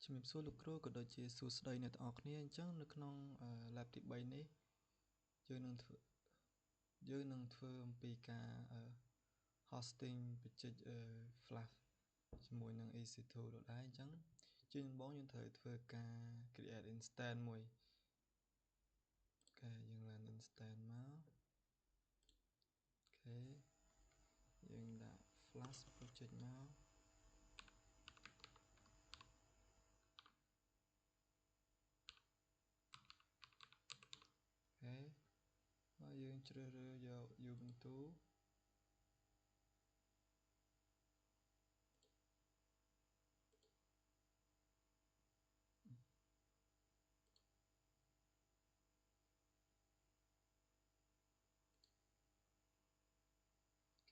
ជំរាបសួរលោកគ្រូក៏ដូចជាសួស្តីអ្នកទាំងអស់គ្នាអញ្ចឹងនៅក្នុង lab ទី3នេះយើងនឹងធ្វើអំពីការ hosting បច្ចេក Flash ជាមួយនឹង EC2 ដូចដែរអញ្ចឹងជាដំបូងយើងត្រូវធ្វើការ create instance មួយអូខេយើងឡើង instance មកអូខេយើងដាក់ Flash project មកអូខេហើយយើងជ្រើសរើសយក Ubuntu អូ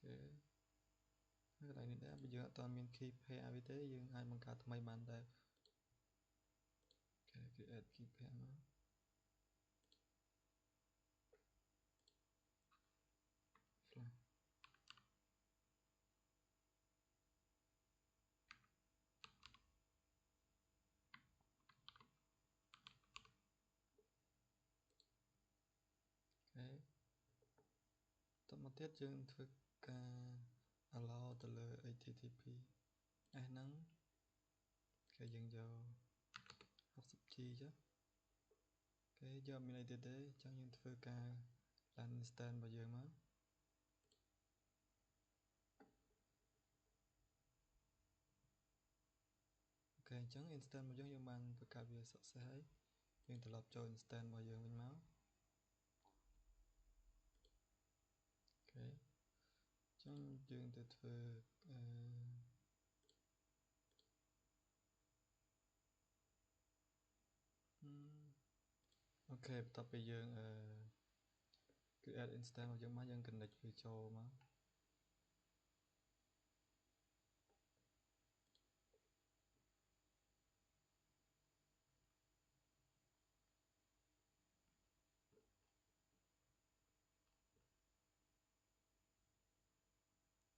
ខេហើយកន្លែងនេះដែរបើយើងអត់មាន key pair ឲ្យវាទេយើងអាចបង្កើតថ្មីបានដែរអូខេ create key pair មកFlashអូខេតមកទៀតយើងធ្វើការ allow ទៅលើ HTTP S ហ្នឹងគេយើងយក 60G ចុះគេយកមានអីទៀតទេអញ្ចឹងយើងធ្វើការ run instance របស់យើងមកអូខេអញ្ចឹង instance របស់យើងបានបង្កើតវា success ហើយយើងត្រឡប់ចូល instance របស់យើងវិញមកអូខេអញ្ចឹងយើងទៅធ្វើអូខេបន្ទាប់ពីយើង create instance របស់យើងមកយើង connect វាចូលមក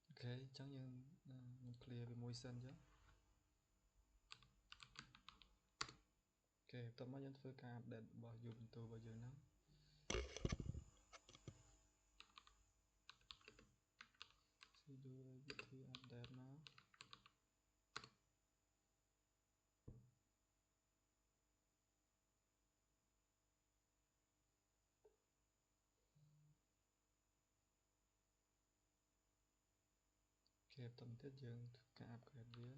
អូខេអញ្ចឹងយើង clear វាមួយសិនចុះអូខេបន្ទាប់មកយើងធ្វើការ update របស់ Ubuntu របស់យើងហ្នឹងsudo apt update មកអូខេបន្តមកទៀតយើងធ្វើការ upgrade វា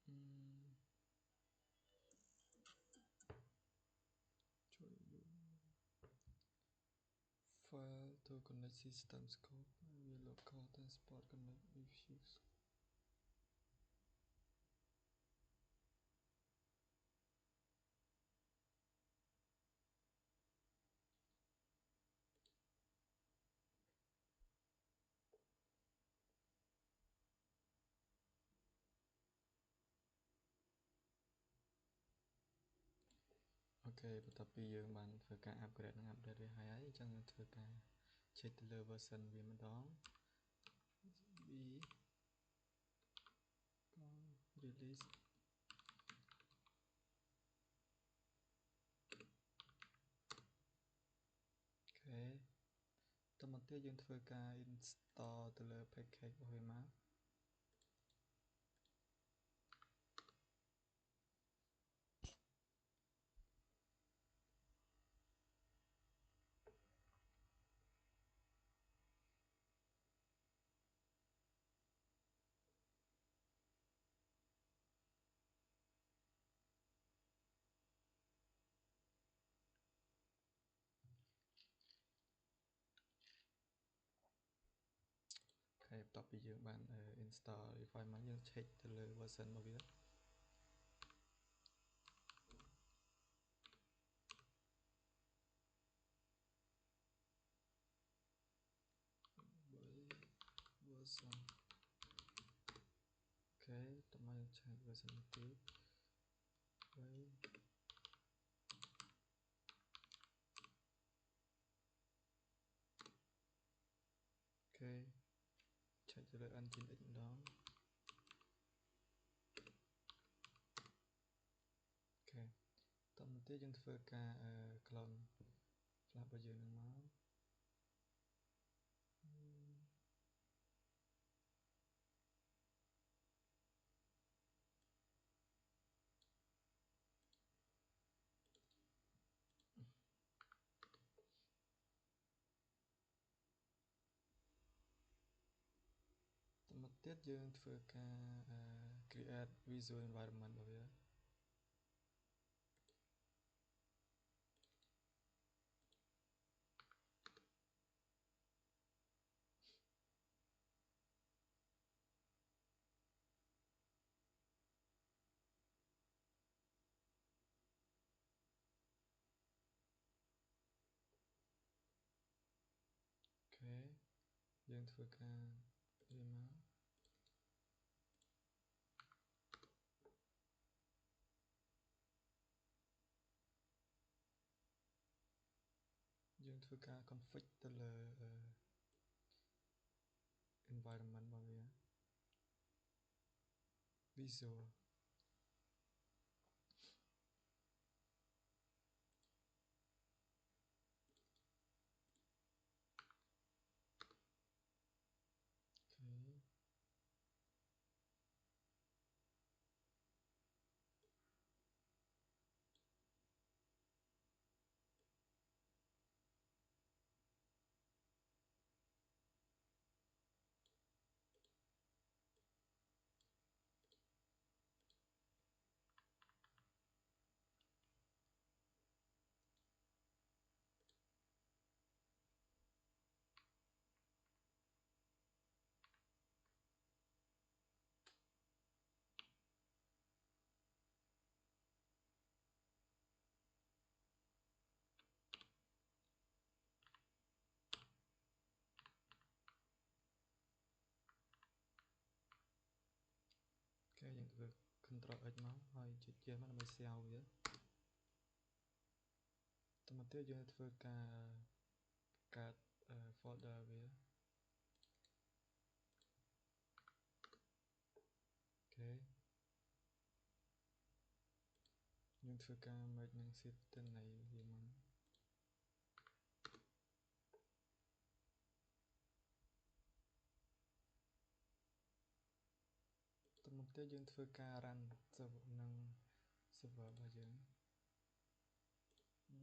ជួយ file to connect system scope វា local transport connect issues អូខេបន្ទាប់ពីយើងបានធ្វើការ upgrade និង update វាហើយអញ្ចឹងយើងធ្វើការ check ទៅលើ version វាម្ដង b release ទៀតយើងធ្វើការ install ទៅលើ package របស់វាមកហើយបន្ទាប់ពីយើងបាន install file មកយើង check ទៅលើ version របស់វា version អូខេតោះមកយើង check version ទីហើយអូខេ check ទៅលើ Nginx ម្ដងអូខេតមកទៀតយើងធ្វើការ clone flash របស់យើងនឹងមកតមកទៀតយើងធ្វើការ create visual environment របស់វាអូខេយើងធ្វើការវាមកយើងធ្វើការ config ទៅលើ environment របស់វា visual អូខេអូខេយើងធ្វើ Ctrl X មកហើយចុចជាមកដើម្បី save វាតមកទៀតយើងធ្វើការកើត folder វាអូខេយើងធ្វើការ merge នឹង sheet ទៅនៃវាមកតមកទៀតយើងធ្វើការ run server នឹង server របស់យើងអូ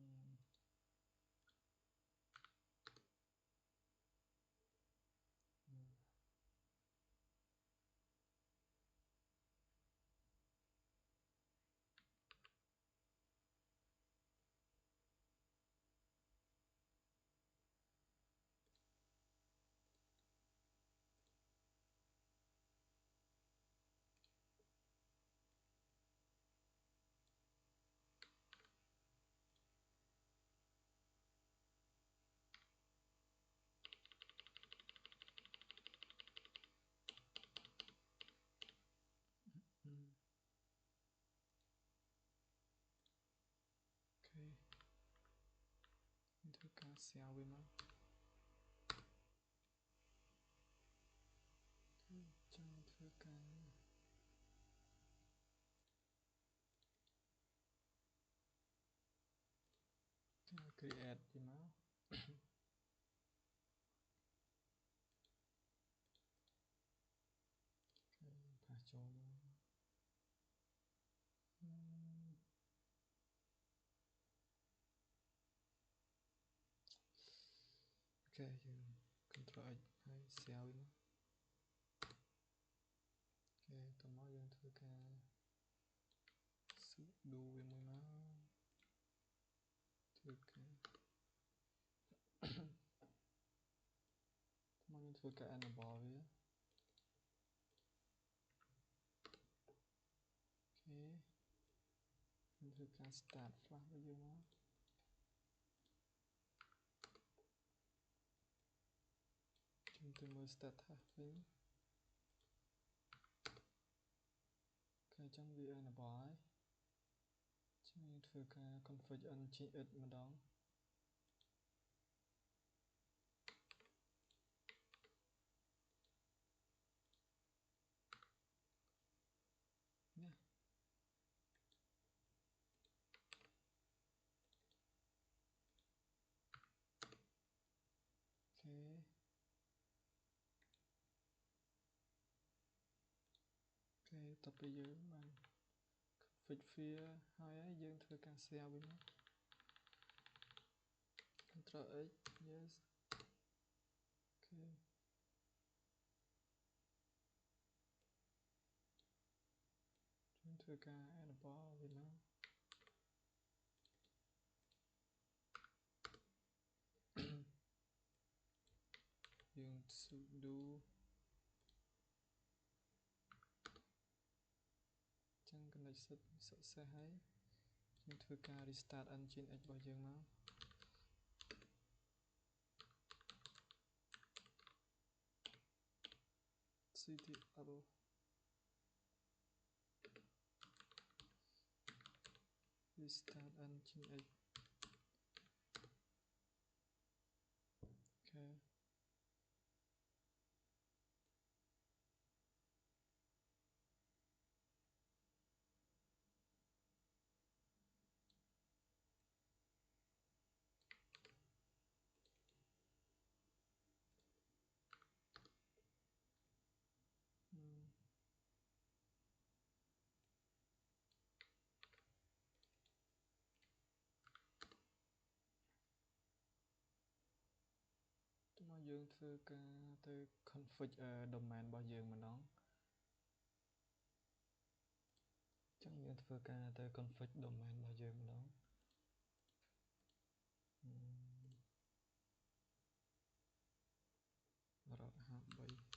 ខេយើងធ្វើការ save វាមកចង់ធ្វើការ create វាមក យើង Ctrl X ហើយ share វិញអូខេតមកយើងធ្វើការ sudo វាមួយមកធ្វើការមកយើងធ្វើការ enable វាអូខេយើងធ្វើការ start flash របស់យើងមកខ្ញុំទៅមើល status វិញអូខេអញ្ចឹងវា enable ហើយអញ្ចឹងយើងធ្វើការ config nginx ម្ដងនេះអូខេតទៅយើងបាន config វាហើយយើងធ្វើការ share វិញមក Ctrl X yes អូខេយើងធ្វើការ enable វិញមកយើង sudo ចឹង connection success ហើយយើងធ្វើការ restart nginx របស់យើងមក ctl restart nginx អូខេតមកយើងធ្វើការទៅ config domain របស់យើងម្ដងចឹងយើងធ្វើការទៅ config domain របស់យើងម្ដងរត់53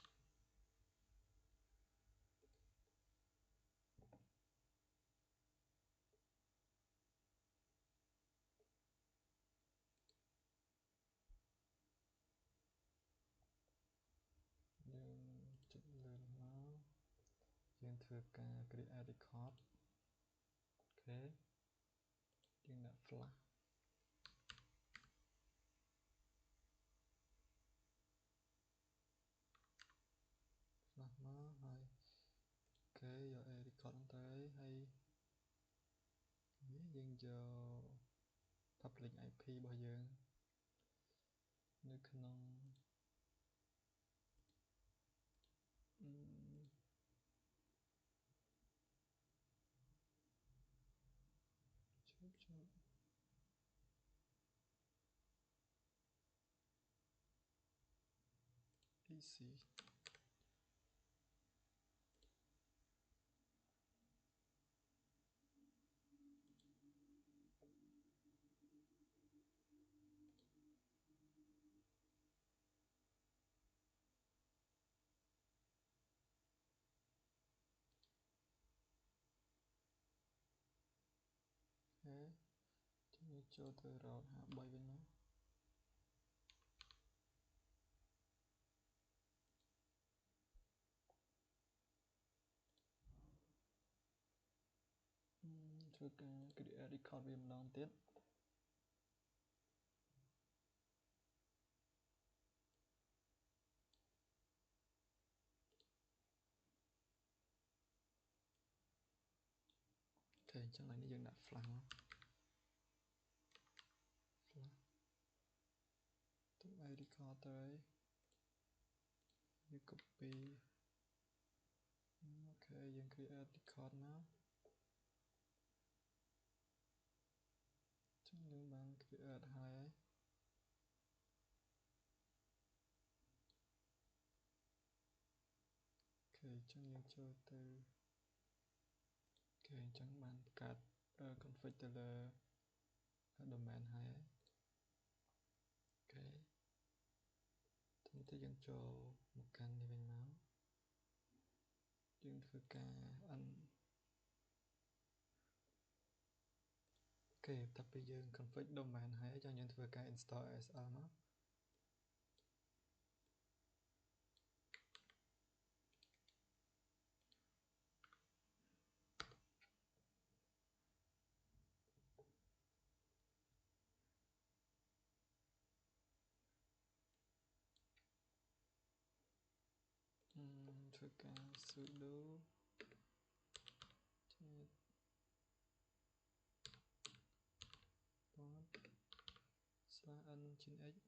យើងចុចលើមកយើងធ្វើការ create record អូខេយើងដាក់ flash មកហើយអូខេយក record ទៅហើយយើងយក public IP របស់យើងនៅក្នុងជប់ easy អូខេយើងចូលទៅ route 53វិញមកធ្វើការ create record វាម្ដងទៀតអូខេអញ្ចឹងឥឡូវនេះយើងដាក់ flash មក flash ទុកឲ្យ record ទៅយើង copy អូខេយើង create record មកចឹងយើងបាន create ហើយ ចឹងយើងចូលទៅអញ្ចឹងបានកាត់ config ទៅលើ domain ហើយអូខេទៅយើងចូលមកកាន់នេះវិញមកយើងធ្វើការ តែពេលយើង config domain ហើយចឹងយើងធ្វើការ install SSL មកធ្វើការ sudo /nginx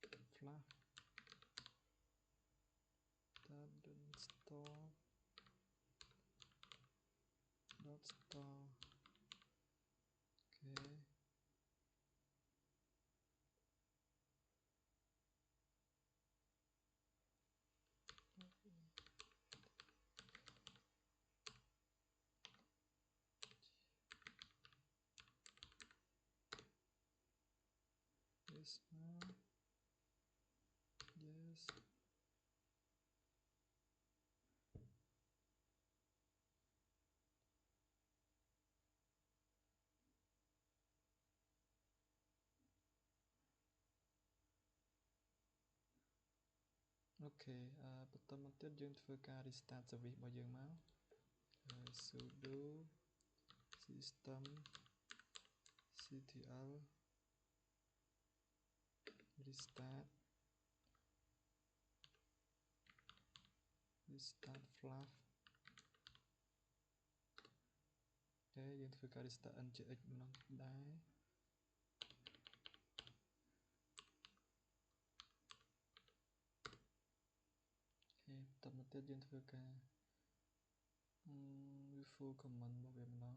/d flash .install .store អូខេ yes yesអូខេបន្តមកទៀតយើងធ្វើការ restart service របស់យើងមក sudo system ctl restart flash យើងធ្វើការ restart ngx ម្ដងដែរបន្តមកទៀតយើងធ្វើការ full command របស់វាម្ដង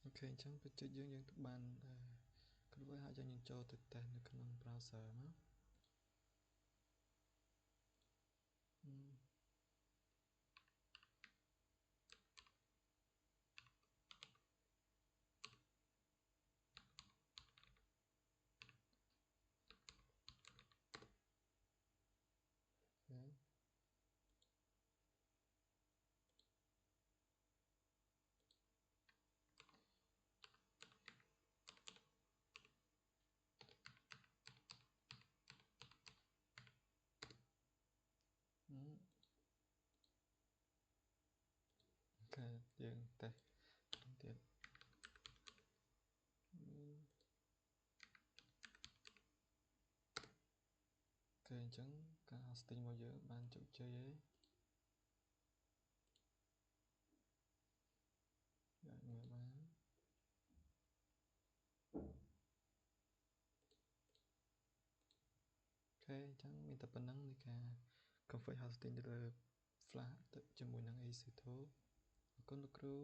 អូខេអញ្ចឹងបច្ចេកយើងបានគ្រប់ហើយហើយយើងចូលទៅ test នៅក្នុង browser មកយើង test ទៀតអញ្ចឹងការ hosting របស់យើងបានជោគជ័យហើយយើងមើលបានអញ្ចឹងមានតែប៉ុណ្្នឹងនៃការ config hosting ទៅលើ flash ទៅជាមួយនឹង EC2 អរគុណលោកគ្រូ